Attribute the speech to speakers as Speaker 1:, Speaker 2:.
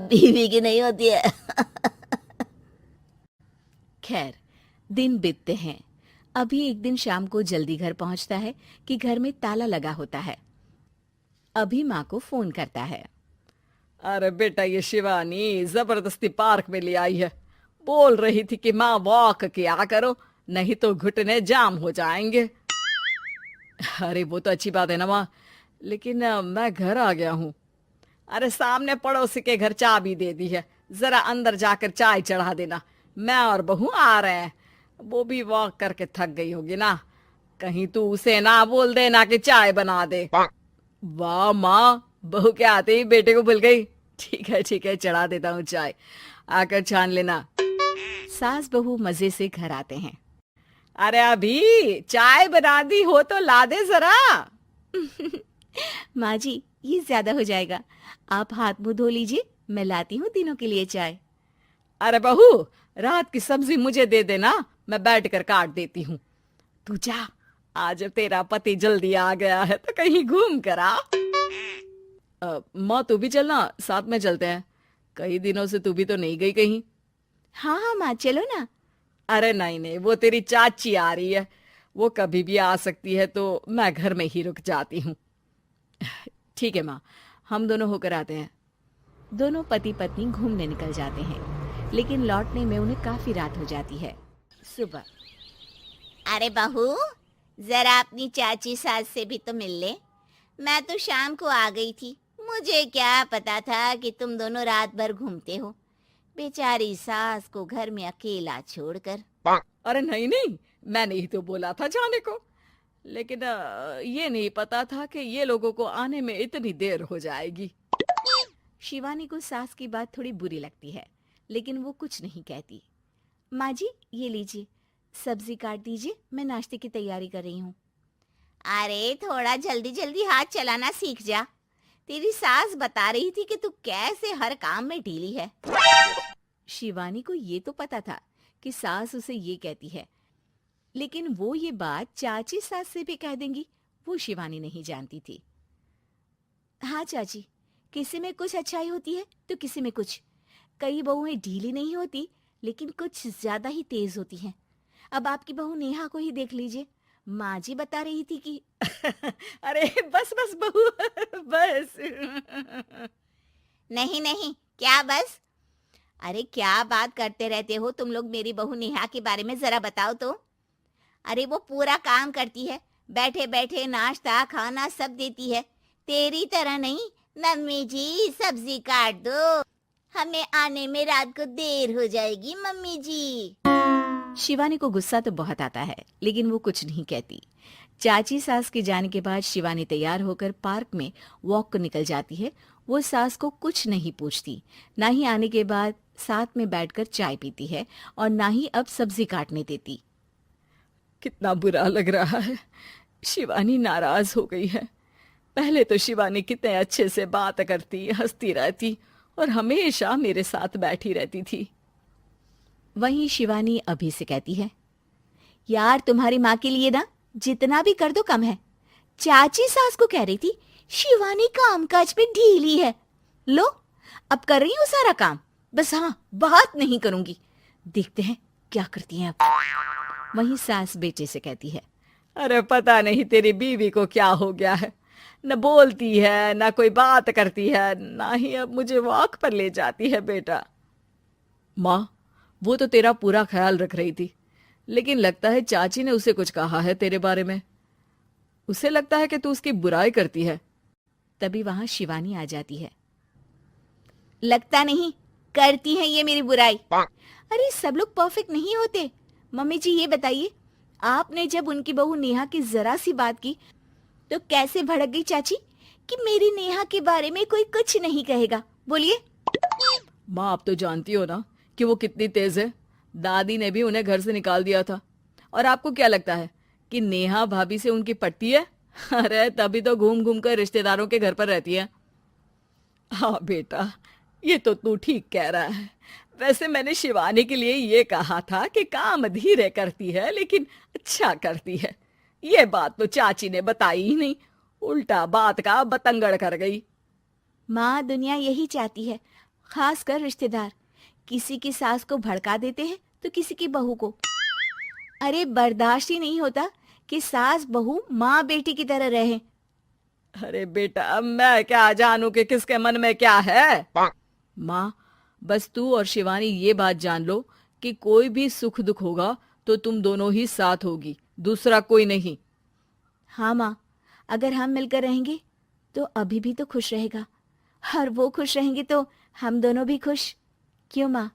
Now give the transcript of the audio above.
Speaker 1: बीवी की नहीं होती है।
Speaker 2: खैर, दिन बीतते हैं। अभी एक दिन शाम को जल्दी घर पहुंचता है कि घर में ताला लगा होता है। अभी माँ को फोन करता है।
Speaker 3: अरे बेटा, ये शिवानी जबरदस्ती पार्क में ले आई है। बोल रही थी कि माँ वॉक किया करो, नहीं तो घुटने जाम हो जाएंगे। अरे वो तो अच्छी बात है ना माँ, लेकिन मैं घर आ गया हूँ। अरे सामने पड़ोसी के घर चाबी दे दी है, जरा अंदर जाकर चाय चढ़ा देना। मैं और बहू आ रहे हैं। वो भी वॉक करके थक गई होगी ना। कहीं तू उसे ना बोल देना कि चाय बना दे। वाह माँ, बहू के आते ही बेटे को भूल गई। ठीक है, चढ़ा देता हूँ चाय, आकर छान लेना।
Speaker 2: सास बहू मजे से घर आते हैं।
Speaker 3: अरे अभी चाय बना दी हो तो ला दे जरा।
Speaker 2: माँ जी, ये ज्यादा हो जाएगा। आप हाथ मुंह धो लीजिए, मैं लाती हूँ तीनों के लिए चाय।
Speaker 3: अरे बहू, रात की सब्जी मुझे दे देना, मैं बैठ कर काट देती हूँ। तू जा, आज तेरा पति जल्दी आ गया है तो कहीं घूम कर आ। माँ तू भी चलना, साथ में चलते हैं। कई दिनों से तू भी तो नहीं गई कहीं।
Speaker 2: हाँ हाँ माँ, चलो ना।
Speaker 3: अरे नहीं नहीं, वो तेरी चाची आ रही है, वो कभी भी आ सकती है, तो मैं घर में ही रुक जाती हूँ। ठीक है माँ, हम दोनों होकर आते हैं।
Speaker 2: दोनों पति पत्नी घूमने निकल जाते हैं, लेकिन लौटने में उन्हें काफी रात हो जाती है। सुबह।
Speaker 1: अरे बहू, जरा अपनी चाची सास से भी तो मिल ले। मैं तो शाम को आ गई थी, मुझे क्या पता था कि तुम दोनों रात भर घूमते हो। बेचारी सास को घर में अकेला छोड़कर।
Speaker 3: अरे नहीं नहीं, मैंने ही तो बोला था जाने को, लेकिन ये नहीं पता था कि ये लोगों को आने में इतनी देर हो जाएगी।
Speaker 2: शिवानी को सास की बात थोड़ी बुरी लगती है, लेकिन वो कुछ नहीं कहती। माँ जी, ये लीजिए, सब्जी काट दीजिए, मैं नाश्ते की तैयारी कर रही हूँ।
Speaker 1: अरे थोड़ा जल्दी जल्दी हाथ चलाना सीख जा। तेरी सास बता रही थी कि तू कैसे हर काम में ढीली है।
Speaker 2: शिवानी को ये तो पता था कि सास उसे ये कहती है, लेकिन वो ये बात चाची सास से भी कह देंगी, वो शिवानी नहीं जानती थी। हाँ चाची, किसी में कुछ अच्छाई होती है तो किसी में कुछ। कई बहुएं ढीली नहीं होती, लेकिन कुछ ज्यादा ही तेज होती हैं। अब आपकी बहू नेहा को ही देख लीजिए। माँ जी बता रही थी कि
Speaker 3: अरे बस बस बहू, बस।
Speaker 1: नहीं नहीं, क्या बस? अरे क्या बात करते रहते हो तुम लोग मेरी बहू नेहा के बारे में, जरा बताओ तो। अरे वो पूरा काम करती है, बैठे बैठे नाश्ता खाना सब देती है। तेरी तरह नहीं। मम्मी जी सब्जी काट दो, हमें आने में रात को देर हो जाएगी मम्मी जी।
Speaker 2: शिवानी को गुस्सा तो बहुत आता है, लेकिन वो कुछ नहीं कहती। चाची सास के जाने के बाद शिवानी तैयार होकर पार्क में वॉक को निकल जाती है। वो सास को कुछ नहीं पूछती, ना ही आने के बाद साथ में बैठकर चाय पीती है, और ना ही अब सब्जी काटने देती।
Speaker 3: कितना बुरा लग रहा है, शिवानी नाराज हो गई है। पहले तो शिवानी कितने अच्छे से बात करती, हंसती रहती और हमेशा मेरे साथ बैठी रहती थी।
Speaker 2: वहीं शिवानी अभी से कहती है, यार तुम्हारी माँ के लिए ना जितना भी कर दो कम है। चाची सास को कह रही थी शिवानी कामकाज में ढीली है। लो, अब कर रही हूँ सारा काम, बस हाँ बात नहीं करूंगी। देखते हैं क्या करती हैं अब। वहीं सास बेटे से कहती है,
Speaker 3: अरे पता नहीं तेरी बीवी को क्या हो गया है, न बोलती है न कोई बात करती है, ना ही अब मुझे वॉक पर ले जाती है। बेटा, माँ वो तो तेरा पूरा ख्याल रख रही थी, लेकिन लगता है चाची ने उसे कुछ कहा है तेरे बारे में। उसे लगता है कि तू उसकी बुराई करती है।
Speaker 2: तभी वहां शिवानी आ जाती है। लगता नहीं, करती है ये मेरी बुराई। अरे सब लोग परफेक्ट नहीं होते। मम्मी जी ये बताइए, आपने जब उनकी बहू नेहा की जरा सी बात की तो कैसे भड़क गई चाची कि मेरी नेहा के बारे में कोई कुछ नहीं कहेगा। बोलिए।
Speaker 3: माँ आप तो जानती हो ना कि वो कितनी तेज है। दादी ने भी उन्हें घर से निकाल दिया था। और आपको क्या लगता है कि नेहा भाभी से उनकी पटती है? अरे तभी तो घूम घूम कर रिश्तेदारों के घर पर रहती है। हाँ बेटा, ये तो तू ठीक कह रहा है। वैसे मैंने शिवानी के लिए ये कहा था कि काम धीरे करती है लेकिन अच्छा करती है। ये बात तो चाची ने बताई ही नहीं, उल्टा बात का बतंगड़ कर गई।
Speaker 2: माँ दुनिया यही चाहती है, खासकर रिश्तेदार किसी की सास को भड़का देते हैं तो किसी की बहू को। अरे बर्दाश्त ही नहीं होता कि सास बहू माँ बेटी की तरह रहे।
Speaker 3: अरे बेटा, मैं क्या जानूं कि किसके मन में क्या है। माँ, बस तू और शिवानी ये बात जान लो कि कोई भी सुख दुख होगा तो तुम दोनों ही साथ होगी, दूसरा कोई नहीं।
Speaker 2: हाँ माँ, अगर हम मिलकर रहेंगे तो अभी भी तो खुश रहेगा, और वो खुश रहेंगे तो हम दोनों भी खुश। क्यों माँ?